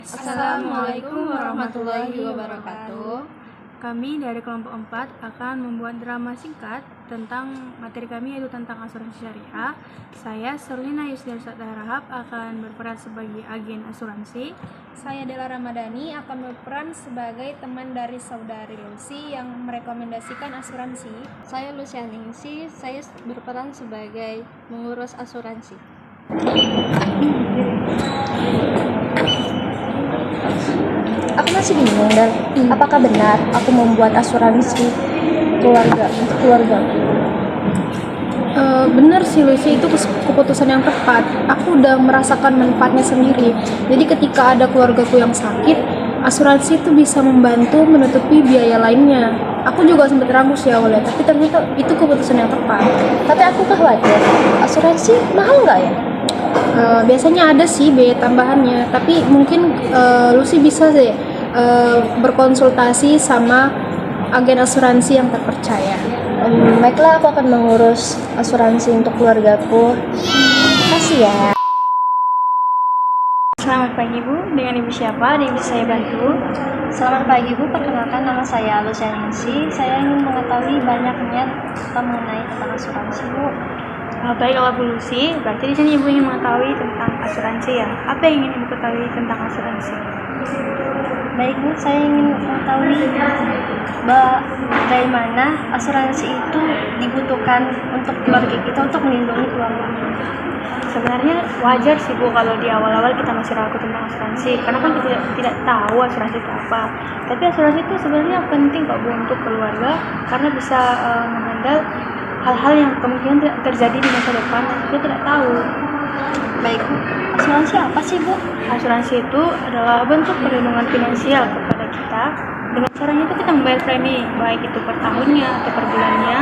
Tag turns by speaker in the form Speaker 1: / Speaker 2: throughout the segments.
Speaker 1: Assalamualaikum warahmatullahi wabarakatuh.
Speaker 2: Kami dari kelompok 4 akan membuat drama singkat tentang materi kami, yaitu tentang asuransi syariah. Saya, Serlina Yusdar Rahab, akan berperan sebagai agen asuransi.
Speaker 1: Saya Dela Ramadhani akan berperan sebagai teman dari saudari Lucy yang merekomendasikan asuransi.
Speaker 3: Saya Lucianingsi, saya berperan sebagai mengurus asuransi.
Speaker 4: Aku masih bingung dan apakah benar aku membuat asuransi keluarga untuk keluargaku?
Speaker 2: Benar sih Lucy, itu keputusan yang tepat. Aku udah merasakan manfaatnya sendiri. Jadi ketika ada keluargaku yang sakit, asuransi itu bisa membantu menutupi biaya lainnya. Aku juga sempat ragu sih awalnya, tapi ternyata itu keputusan yang tepat.
Speaker 4: Tapi aku khawatir, asuransi mahal nggak ya?
Speaker 2: Biasanya ada sih biaya tambahannya, tapi mungkin Lucy bisa sih berkonsultasi sama agen asuransi yang terpercaya.
Speaker 4: Baiklah, aku akan mengurus asuransi untuk keluargaku. Makasih ya.
Speaker 3: Selamat pagi Bu, dengan Ibu siapa? Ada yang bisa saya bantu?
Speaker 4: Selamat pagi Bu, perkenalkan nama saya Lucianingsi. Saya ingin mengetahui banyaknya mengenai tentang asuransi Bu.
Speaker 2: Baik, kalau Bu Lucy, berarti di sini Ibu ingin mengetahui tentang asuransi ya? Apa yang ingin Ibu ketahui tentang asuransi?
Speaker 4: Baik Bu, saya ingin mengetahui bagaimana asuransi itu dibutuhkan untuk keluarga kita, untuk melindungi keluarga.
Speaker 2: Sebenarnya wajar sih Bu kalau di awal-awal kita masih ragu tentang asuransi, karena kan kita tidak tahu asuransi itu apa. Tapi asuransi itu sebenarnya penting Pak Bu untuk keluarga, karena bisa menghandle hal-hal yang kemungkinan tidak terjadi di masa depan, kita tidak tahu.
Speaker 4: Baik Bu, asuransi apa sih Bu?
Speaker 2: Asuransi itu adalah bentuk perlindungan finansial kepada kita. Dengan caranya itu kita membayar premi, baik itu per tahunnya atau per bulannya,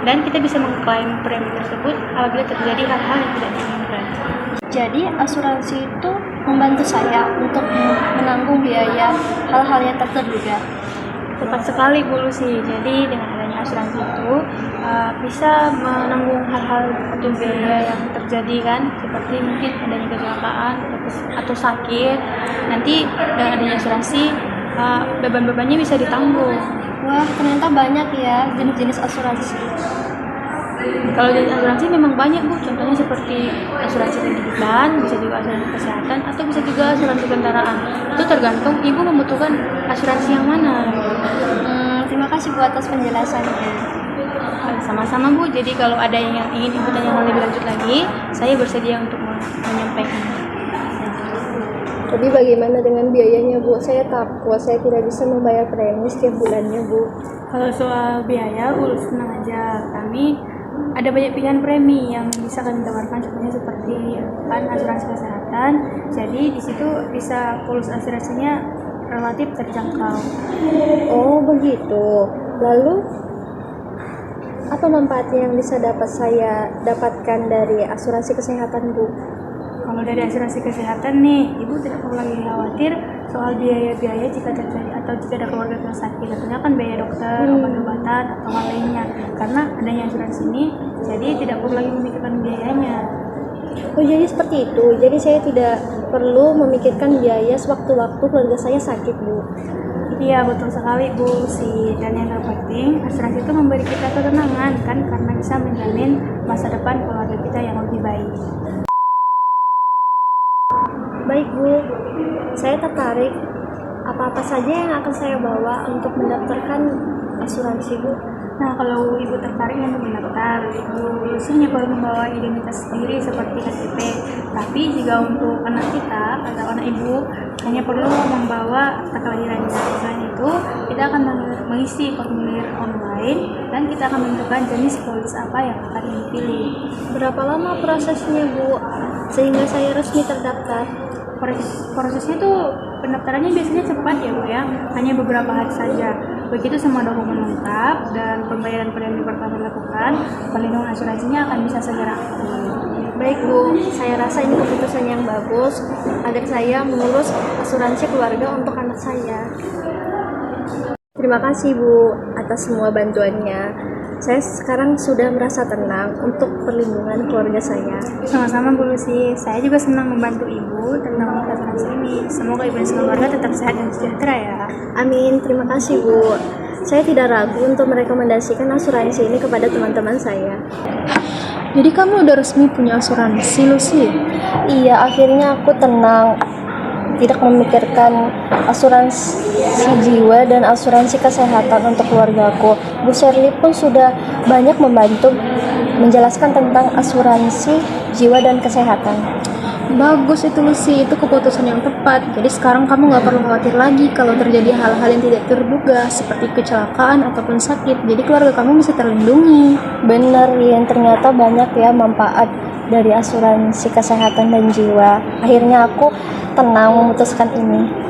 Speaker 2: dan kita bisa mengklaim premi tersebut apabila terjadi hal-hal yang tidak diinginkan.
Speaker 4: Jadi asuransi itu membantu saya untuk menanggung biaya hal-hal yang tak terduga.
Speaker 2: Tepat sekali Bu Lucy. Jadi dengan adanya asuransi itu bisa menanggung hal-hal atau biaya yang terjadi kan, seperti mungkin adanya kecelakaan atau sakit. Nanti dengan adanya asuransi beban-bebannya bisa ditanggung.
Speaker 4: Wah, ternyata banyak ya jenis-jenis asuransi.
Speaker 2: Kalau jenis asuransi memang banyak Bu, contohnya seperti asuransi pendidikan, bisa juga asuransi kesehatan, atau bisa juga asuransi kendaraan. Itu tergantung Ibu membutuhkan asuransi yang mana.
Speaker 4: Terima kasih Bu atas penjelasannya.
Speaker 2: Sama-sama Bu, jadi kalau ada yang ingin Ibu tanyakan lebih lanjut lagi, saya bersedia untuk menyampaikan.
Speaker 4: Jadi bagaimana dengan biayanya Bu? Saya takut saya tidak bisa membayar premi setiap bulannya Bu.
Speaker 2: Kalau soal biaya, Bu tenang aja. Kami ada banyak pilihan premi yang bisa kami tawarkan, contohnya seperti asuransi kesehatan. Jadi di situ bisa polis asuransinya relatif terjangkau.
Speaker 4: Oh begitu. Lalu apa manfaatnya yang bisa saya dapatkan dari asuransi kesehatan Bu?
Speaker 2: Kalau dari asuransi kesehatan nih, Ibu tidak perlu lagi khawatir soal biaya-biaya jika terjadi atau jika ada keluarga yang sakit. Tentunya kan biaya dokter, obat-obatan, atau hal lainnya. Karena adanya asuransi ini, jadi tidak perlu lagi memikirkan biayanya.
Speaker 4: Oh jadi seperti itu. Jadi saya tidak perlu memikirkan biaya sewaktu-waktu keluarga saya sakit Bu.
Speaker 2: Iya, betul sekali Bu sih. Dan yang terpenting, asuransi itu memberi kita ketenangan kan, karena bisa menjamin masa depan keluarga kita yang lebih baik.
Speaker 4: Baik Bu, saya tertarik. Apa-apa saja yang akan saya bawa untuk mendaftarkan asuransi Bu?
Speaker 2: Nah, kalau Ibu tertarik untuk mendaftar, Ibu hanya perlu membawa identitas sendiri seperti KTP. Tapi jika untuk anak kita atau anak Ibu, hanya perlu membawa akta kelahirannya. Selain itu, kita akan mengisi formulir online dan kita akan menentukan jenis polis apa yang akan dipilih.
Speaker 4: Berapa lama prosesnya Bu, sehingga saya resmi terdaftar?
Speaker 2: Prosesnya tuh pendaftarannya biasanya cepat ya Bu ya, hanya beberapa hari saja. Begitu semua dokumen lengkap dan pembayaran premi pertama dilakukan, perlindungan asuransinya akan bisa segera aktif.
Speaker 4: Baik Bu, saya rasa ini keputusan yang bagus agar saya mengurus asuransi keluarga untuk anak saya. Terima kasih Bu atas semua bantuannya. Saya sekarang sudah merasa tenang untuk perlindungan keluarga saya.
Speaker 2: Sama-sama Bu Lucy, saya juga senang membantu Ibu tentang asuransi ini. Semoga Ibu dan keluarga tetap sehat dan sejahtera ya.
Speaker 4: Amin, terima kasih Bu. Saya tidak ragu untuk merekomendasikan asuransi ini kepada teman-teman saya.
Speaker 1: Jadi kamu udah resmi punya asuransi, Lucy?
Speaker 4: Iya, akhirnya aku tenang. Tidak memikirkan asuransi jiwa dan asuransi kesehatan untuk keluargaku. Bu Shirley pun sudah banyak membantu menjelaskan tentang asuransi jiwa dan kesehatan.
Speaker 1: Bagus itu, Lucy. Itu keputusan yang tepat. Jadi sekarang kamu nggak perlu khawatir lagi kalau terjadi hal-hal yang tidak terduga seperti kecelakaan ataupun sakit. Jadi keluarga kamu bisa terlindungi.
Speaker 4: Benar, Rin. Ternyata banyak ya manfaat dari asuransi kesehatan dan jiwa. Akhirnya aku tenang memutuskan ini.